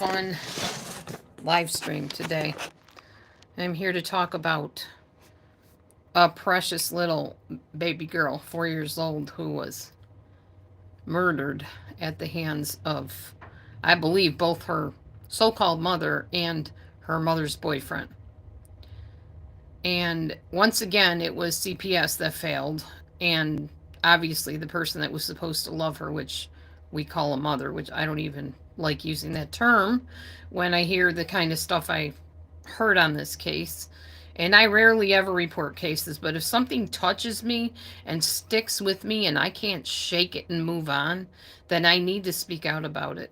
fun live stream today. I'm here to talk about a precious little baby girl, 4 years old, who was murdered at the hands of, I believe, both her so called mother and her mother's boyfriend. And once again, it was CPS that failed, and obviously the person that was supposed to love her, which we call a mother, which I don't even like using that term when I hear the kind of stuff I heard on this case. And I rarely ever report cases, but if something touches me and sticks with me and I can't shake it and move on, then I need to speak out about it.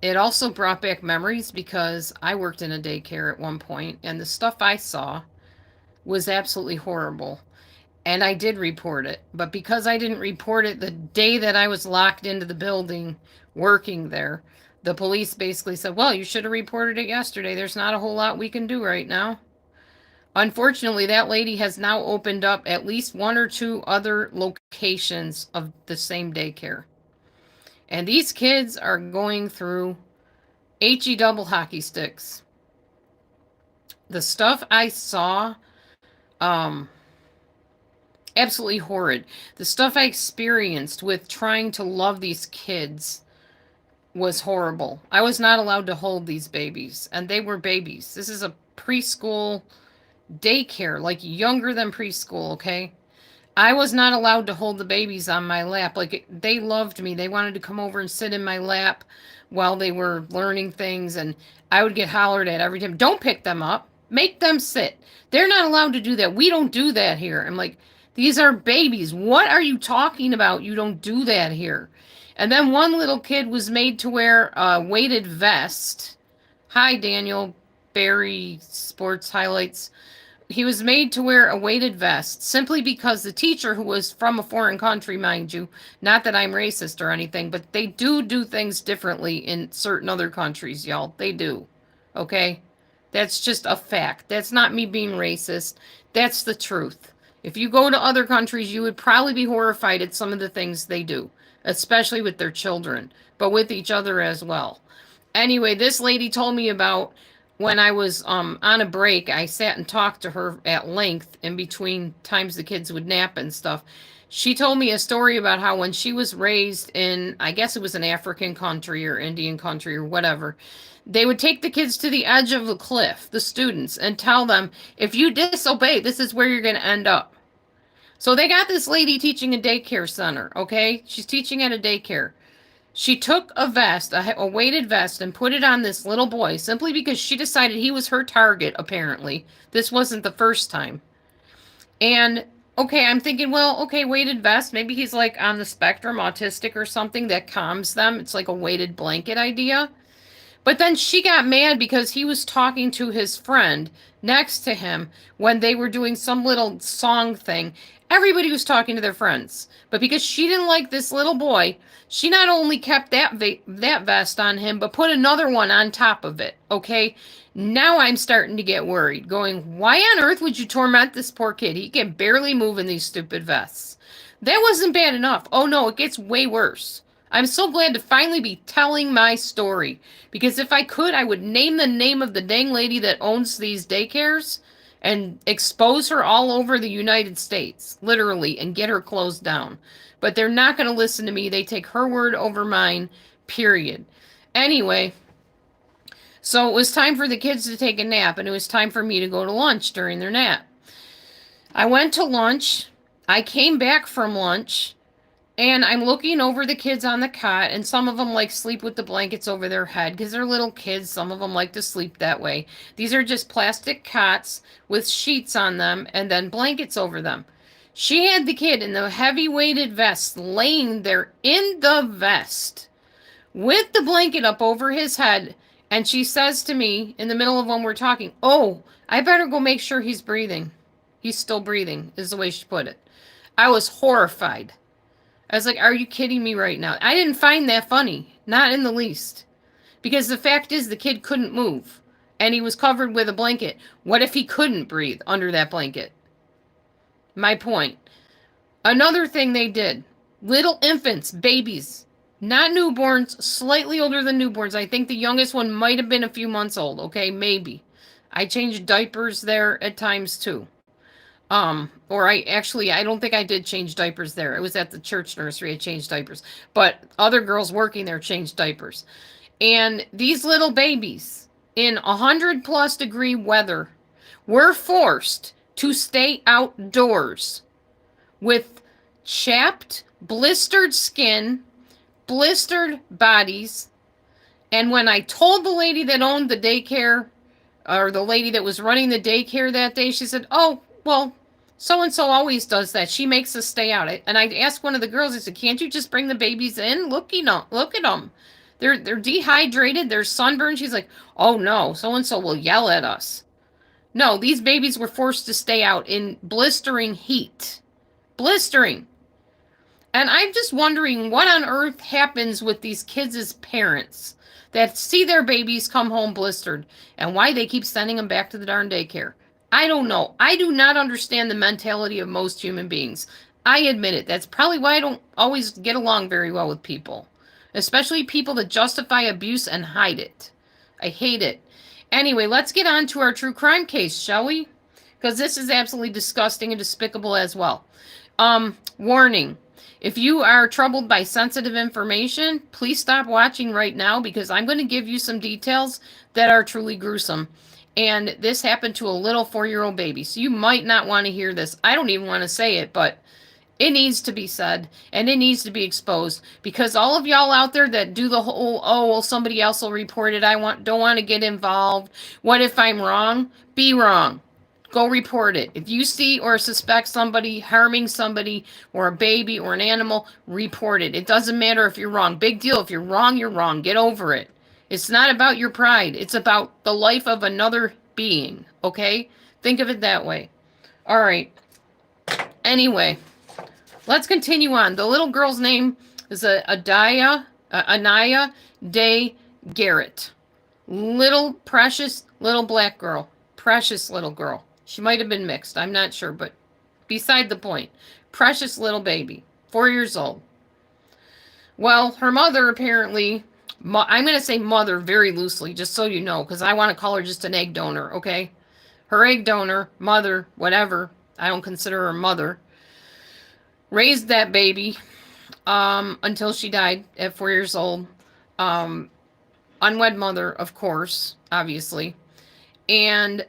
It also brought back memories because I worked in a daycare at one point, and the stuff I saw was absolutely horrible. And I did report it. But because I didn't report it the day that I was locked into the building working there, the police basically said, well, you should have reported it yesterday. There's not a whole lot we can do right now. Unfortunately, that lady has now opened up at least one or two other locations of the same daycare. And these kids are going through HE double hockey sticks. The stuff I saw, absolutely horrid. The stuff I experienced with trying to love these kids was horrible. I was not allowed to hold these babies, and they were babies. This is a preschool daycare, like younger than preschool, okay? I was not allowed to hold the babies on my lap. Like, they loved me. They wanted to come over and sit in my lap while they were learning things, and I would get hollered at every time. Don't pick them up. Make them sit. They're not allowed to do that. We don't do that here. I'm like, these are babies. What are you talking about? You don't do that here. And then one little kid was made to wear a weighted vest. Hi, Daniel Barry Sports Highlights. He was made to wear a weighted vest simply because the teacher, who was from a foreign country, mind you, not that I'm racist or anything, but they do things differently in certain other countries, y'all. They do. Okay? That's just a fact. That's not me being racist. That's the truth. If you go to other countries, you would probably be horrified at some of the things they do, especially with their children, but with each other as well. Anyway, this lady told me about when I was on a break. I sat and talked to her at length in between times the kids would nap and stuff. She told me a story about how when she was raised in, I guess it was an African country or Indian country or whatever, they would take the kids to the edge of the cliff, the students, and tell them, if you disobey, this is where you're going to end up. So they got this lady teaching a daycare center, okay? She's teaching at a daycare. She took a vest, a weighted vest, and put it on this little boy simply because she decided he was her target, apparently. This wasn't the first time. And, okay, I'm thinking, well, okay, weighted vest. Maybe he's like on the spectrum, autistic or something that calms them. It's like a weighted blanket idea. But then she got mad because he was talking to his friend next to him when they were doing some little song thing. Everybody was talking to their friends. But because she didn't like this little boy, she not only kept that vest on him, but put another one on top of it, okay? Now I'm starting to get worried, going, why on earth would you torment this poor kid? He can barely move in these stupid vests. That wasn't bad enough. Oh no, it gets way worse. I'm so glad to finally be telling my story, because if I could, I would name the name of the dang lady that owns these daycares and expose her all over the United States, literally, and get her closed down. But they're not going to listen to me. They take her word over mine, period. Anyway, so it was time for the kids to take a nap, and it was time for me to go to lunch during their nap. I went to lunch. I came back from lunch. And I'm looking over the kids on the cot, and some of them like sleep with the blankets over their head because they're little kids. Some of them like to sleep that way. These are just plastic cots with sheets on them and then blankets over them. She had the kid in the heavy weighted vest laying there in the vest with the blanket up over his head. And she says to me in the middle of when we're talking, oh, I better go make sure he's breathing. He's still breathing, is the way she put it. I was horrified. I was like, are you kidding me right now? I didn't find that funny. Not in the least. Because the fact is the kid couldn't move. And he was covered with a blanket. What if he couldn't breathe under that blanket? My point. Another thing they did. Little infants, babies. Not newborns, slightly older than newborns. I think the youngest one might have been a few months old, okay? Maybe. I changed diapers there at times too. Or I don't think I did change diapers there. It was at the church nursery I changed diapers. But other girls working there changed diapers. And these little babies in 100+ degree weather were forced to stay outdoors with chapped, blistered skin, blistered bodies. And when I told the lady that owned the daycare, or the lady that was running the daycare that day, she said, "Oh, well, so and so always does that. She makes us stay out." And I asked one of the girls, I said, "Can't you just bring the babies in? Look at them. They're dehydrated. They're sunburned." She's like, "Oh no, so and so will yell at us." No, these babies were forced to stay out in blistering heat. Blistering. And I'm just wondering what on earth happens with these kids' parents that see their babies come home blistered and why they keep sending them back to the darn daycare. I don't know. I do not understand the mentality of most human beings. I admit it. That's probably why I don't always get along very well with people, especially people that justify abuse and hide it. I hate it. Anyway, let's get on to our true crime case, shall we? Because this is absolutely disgusting and despicable as well. Warning. If you are troubled by sensitive information, please stop watching right now because I'm going to give you some details that are truly gruesome. And this happened to a little 4-year-old baby. So you might not want to hear this. I don't even want to say it, but it needs to be said and it needs to be exposed because all of y'all out there that do the whole, "Oh, well, somebody else will report it. Don't want to get involved. What if I'm wrong?" Be wrong. Go report it. If you see or suspect somebody harming somebody or a baby or an animal, report it. It doesn't matter if you're wrong. Big deal. If you're wrong, you're wrong. Get over it. It's not about your pride. It's about the life of another being. Okay? Think of it that way. All right. Anyway, let's continue on. The little girl's name is Aniya Day-Garrett. Little precious little black girl. Precious little girl. She might have been mixed. I'm not sure, but beside the point. Precious little baby. 4 years old. Well, her mother apparently, I'm going to say mother very loosely, just so you know, because I want to call her just an egg donor, okay? Her egg donor, mother, whatever, I don't consider her mother, raised that baby until she died at 4 years old. Unwed mother, of course, obviously. And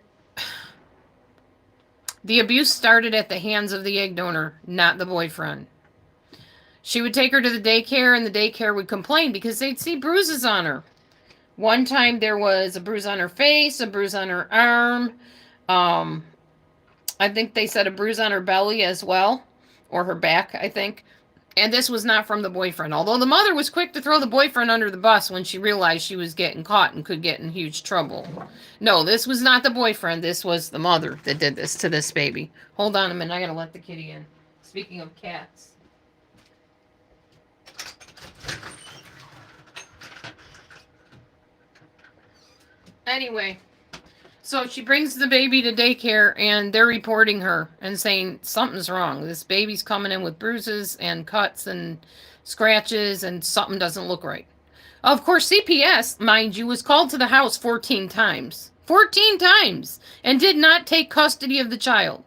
the abuse started at the hands of the egg donor, not the boyfriend. She would take her to the daycare, and the daycare would complain because they'd see bruises on her. One time there was a bruise on her face, a bruise on her arm. I think they said a bruise on her belly as well, or her back, I think. And this was not from the boyfriend, although the mother was quick to throw the boyfriend under the bus when she realized she was getting caught and could get in huge trouble. No, this was not the boyfriend. This was the mother that did this to this baby. Hold on a minute. I gotta let the kitty in. Speaking of cats. Anyway, so she brings the baby to daycare and they're reporting her and saying something's wrong. This baby's coming in with bruises and cuts and scratches and something doesn't look right. Of course, CPS, mind you, was called to the house 14 times. 14 times! And did not take custody of the child.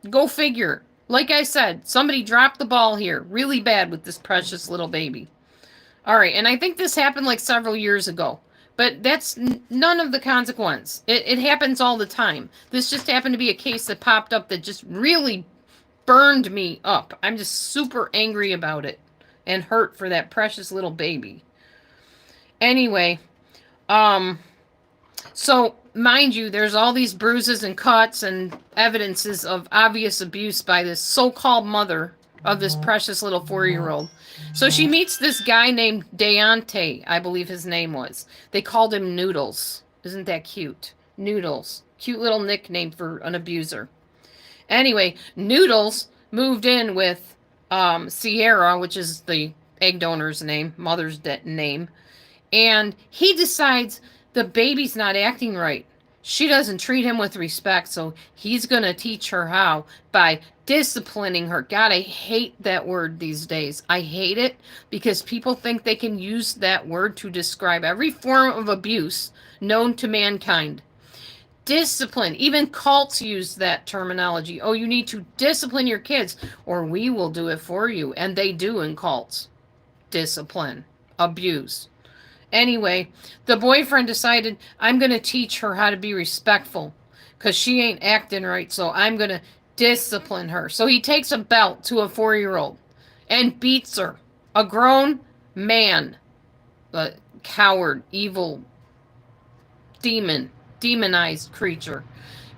Go figure. Like I said, somebody dropped the ball here really bad with this precious little baby. All right, and I think this happened like several years ago. But that's none of the consequence. It happens all the time. This just happened to be a case that popped up that just really burned me up. I'm just super angry about it and hurt for that precious little baby. Anyway, so mind you, there's all these bruises and cuts and evidences of obvious abuse by this so-called mother of this precious little 4-year-old. So she meets this guy named Deontay, I believe his name was. They called him Noodles. Isn't that cute? Noodles. Cute little nickname for an abuser. Anyway, Noodles moved in with Sierra, which is the egg donor's name, mother's name. And he decides the baby's not acting right. She doesn't treat him with respect, so he's going to teach her how by disciplining her. God, I hate that word these days. I hate it because people think they can use that word to describe every form of abuse known to mankind. Discipline. Even cults use that terminology. Oh, you need to discipline your kids, or we will do it for you. And they do in cults. Discipline. Abuse. Anyway, the boyfriend decided, I'm going to teach her how to be respectful because she ain't acting right, so I'm going to discipline her. So he takes a belt to a 4-year-old and beats her. A grown man. A coward, evil, demonized creature.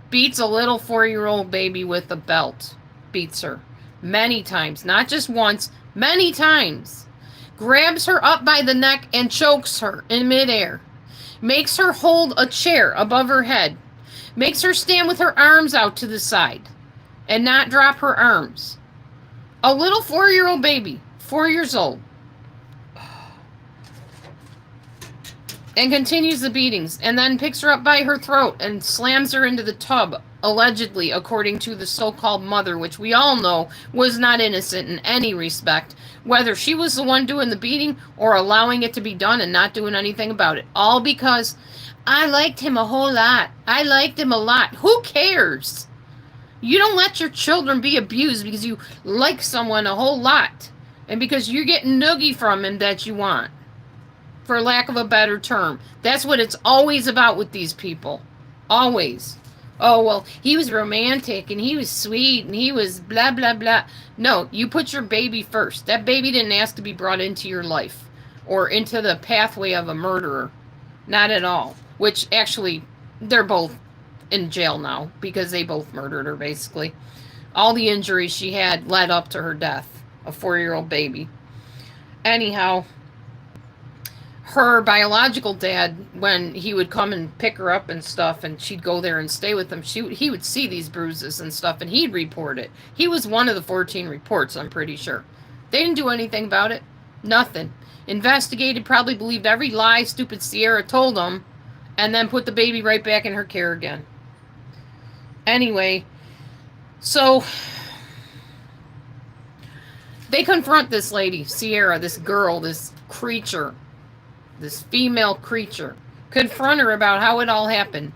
Beats a little 4-year-old baby with a belt. Beats her. Many times. Not just once. Many times. Grabs her up by the neck and chokes her in midair. Makes her hold a chair above her head. Makes her stand with her arms out to the side and not drop her arms. A little 4-year-old baby, 4 years old. And continues the beatings, and then picks her up by her throat and slams her into the tub, allegedly, according to the so-called mother, which we all know was not innocent in any respect, whether she was the one doing the beating or allowing it to be done and not doing anything about it. All because I liked him a whole lot. I liked him a lot. Who cares? You don't let your children be abused because you like someone a whole lot and because you're getting noogie from him that you want. For lack of a better term. That's what it's always about with these people. Always. Oh, well, he was romantic and he was sweet and he was blah, blah, blah. No, you put your baby first. That baby didn't ask to be brought into your life or into the pathway of a murderer. Not at all. Which, actually, they're both in jail now because they both murdered her, basically. All the injuries she had led up to her death. A 4-year-old baby. Anyhow, her biological dad, when he would come and pick her up and stuff and she'd go there and stay with him, he would see these bruises and stuff and he'd report it. He was one of the 14 reports, I'm pretty sure. They didn't do anything about it. Nothing. Investigated, probably believed every lie stupid Sierra told them, and then put the baby right back in her care again. Anyway, so they confront this lady, Sierra, this girl, this creature, this female creature. Confront her about how it all happened.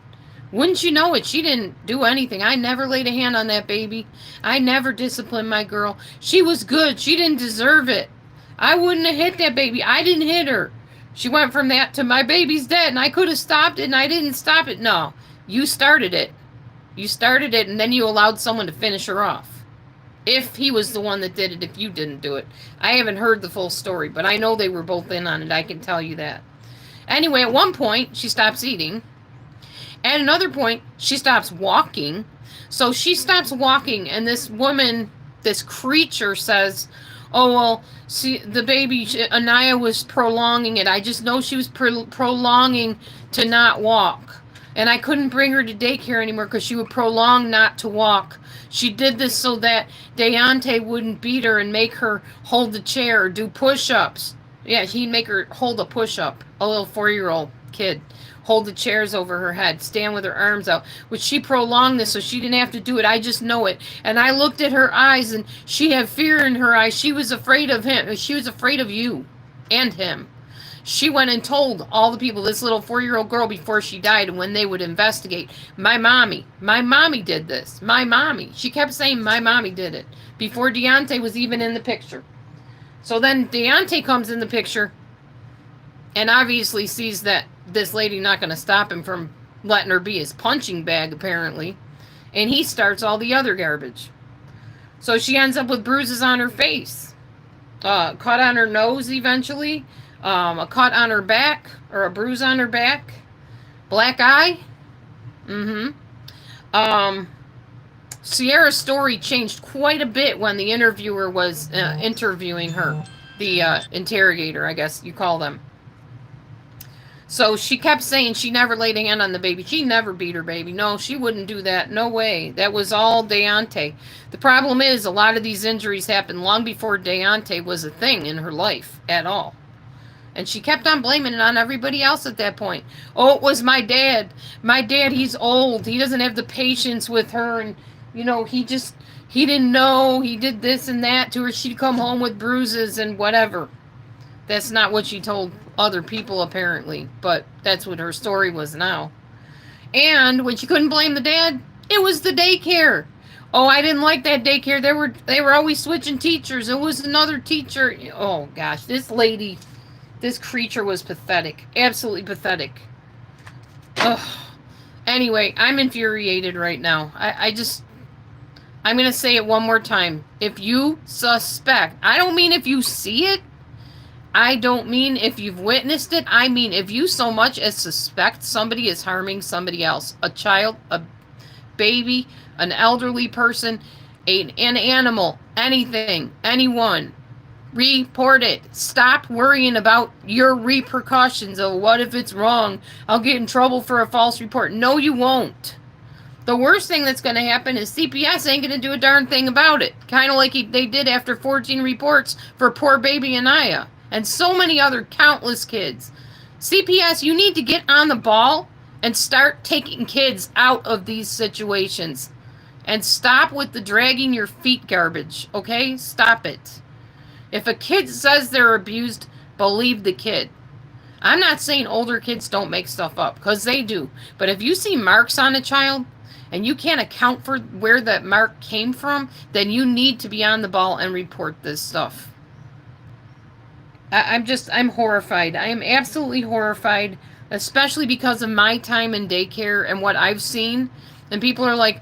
Wouldn't you know it? She didn't do anything. I never laid a hand on that baby. I never disciplined my girl. She was good. She didn't deserve it. I wouldn't have hit that baby. I didn't hit her. She went from that to my baby's dead and I could have stopped it and I didn't stop it. No, you started it. You started it and then you allowed someone to finish her off. If he was the one that did it, if you didn't do it. I haven't heard the full story, but I know they were both in on it. I can tell you that. Anyway, at one point, she stops eating. At another point, she stops walking. So she stops walking, and this woman, this creature says, oh, well, see, the baby, Aniya was prolonging it. I just know she was prolonging to not walk. And I couldn't bring her to daycare anymore because she would prolong not to walk. She did this so that Deontay wouldn't beat her and make her hold the chair or do push-ups. Yeah, he'd make her hold a push-up. A little 4-year-old kid. Hold the chairs over her head. Stand with her arms out. Which she prolonged this so she didn't have to do it. I just know it. And I looked at her eyes and she had fear in her eyes. She was afraid of him. She was afraid of you and him. She went and told all the people, this little 4-year-old girl before she died, and when they would investigate, my mommy did this. My mommy. She kept saying my mommy did it before Deontay was even in the picture. So then Deontay comes in the picture and obviously sees that this lady not going to stop him from letting her be his punching bag, apparently. And he starts all the other garbage. So she ends up with bruises on her face. Cut on her nose eventually. A cut on her back, or a bruise on her back. Black eye. Sierra's story changed quite a bit when the interviewer was interviewing her. The interrogator, I guess you call them. So she kept saying she never laid a hand on the baby. She never beat her baby. No, she wouldn't do that. No way. That was all Deontay. The problem is a lot of these injuries happened long before Deontay was a thing in her life at all. And she kept on blaming it on everybody else at that point. Oh, it was my dad. My dad, he's old. He doesn't have the patience with her. And, he didn't know. He did this and that to her. She'd come home with bruises and whatever. That's not what she told other people, apparently. But that's what her story was now. And when she couldn't blame the dad, it was the daycare. Oh, I didn't like that daycare. They were always switching teachers. It was another teacher. Oh gosh, this creature was pathetic. Absolutely pathetic. Ugh. Anyway, I'm infuriated right now. I'm going to say it one more time. If you suspect, I don't mean if you see it. I don't mean if you've witnessed it. I mean if you so much as suspect somebody is harming somebody else. A child, a baby, an elderly person, an animal, anything, anyone. Report it. Stop worrying about your repercussions of what if it's wrong. I'll get in trouble for a false report. No, you won't. The worst thing that's going to happen is CPS ain't going to do a darn thing about it. Kind of like they did after 14 reports for poor baby Aniya. And so many other countless kids. CPS, you need to get on the ball and start taking kids out of these situations. And stop with the dragging your feet garbage, okay? Stop it. If a kid says they're abused, believe the kid. I'm not saying older kids don't make stuff up, because they do. But if you see marks on a child, and you can't account for where that mark came from, then you need to be on the ball and report this stuff. I'm horrified. I am absolutely horrified, especially because of my time in daycare and what I've seen. And people are like,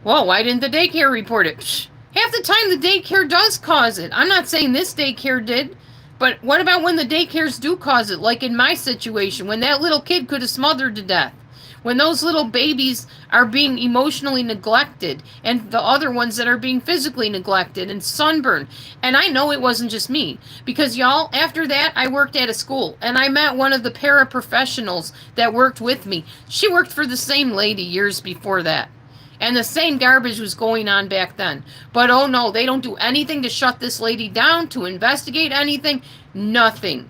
well, why didn't the daycare report it? Psh, half the time the daycare does cause it. I'm not saying this daycare did, but what about when the daycares do cause it? Like in my situation, when that little kid could have smothered to death. When those little babies are being emotionally neglected, and the other ones that are being physically neglected and sunburned. And I know it wasn't just me, because y'all, after that, I worked at a school, and I met one of the paraprofessionals that worked with me. She worked for the same lady years before that. And the same garbage was going on back then. But oh no, they don't do anything to shut this lady down, to investigate anything, nothing.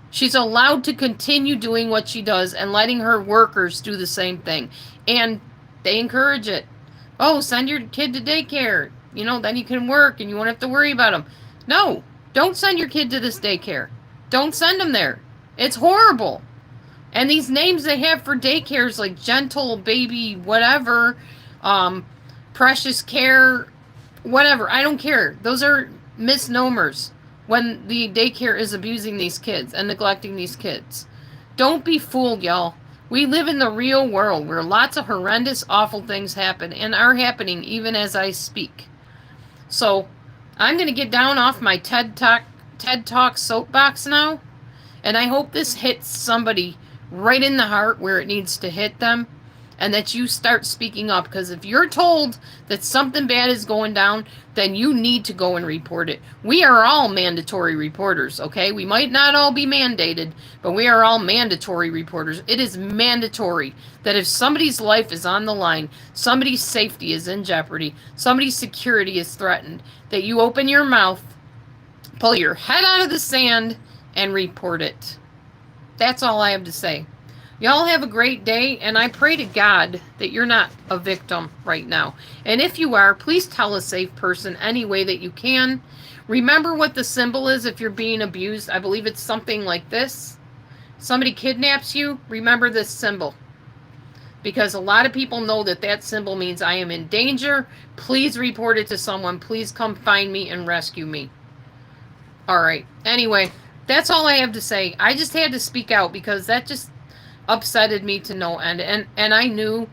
She's allowed to continue doing what she does and letting her workers do the same thing. And they encourage it. Oh, send your kid to daycare. Then you can work and you won't have to worry about them. No, don't send your kid to this daycare. Don't send them there. It's horrible. And these names they have for daycares like Gentle Baby, whatever, Precious Care, whatever. I don't care. Those are misnomers. When the daycare is abusing these kids and neglecting these kids. Don't be fooled, y'all. We live in the real world where lots of horrendous, awful things happen and are happening even as I speak. So, I'm going to get down off my TED Talk soapbox now, and I hope this hits somebody right in the heart where it needs to hit them, and that you start speaking up, because if you're told that something bad is going down, then you need to go and report it. We are all mandatory reporters, okay? We might not all be mandated, but we are all mandatory reporters. It is mandatory that if somebody's life is on the line, somebody's safety is in jeopardy, somebody's security is threatened, that you open your mouth, pull your head out of the sand, and report it. That's all I have to say. Y'all have a great day, and I pray to God that you're not a victim right now. And if you are, please tell a safe person any way that you can. Remember what the symbol is if you're being abused. I believe it's something like this. Somebody kidnaps you, remember this symbol. Because a lot of people know that that symbol means I am in danger. Please report it to someone. Please come find me and rescue me. All right. Anyway, that's all I have to say. I just had to speak out because that just upsetted me to no end, and I knew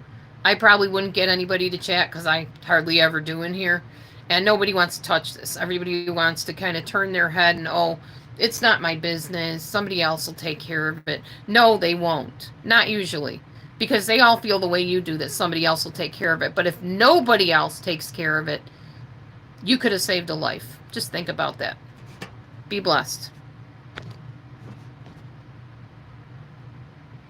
I probably wouldn't get anybody to chat because I hardly ever do in here, and nobody wants to touch this. Everybody wants to kind of turn their head and, oh, it's not my business, somebody else will take care of it. No, they won't. Not usually, because they all feel the way you do, that somebody else will take care of it. But if nobody else takes care of it, you could have saved a life. Just think about that. Be blessed.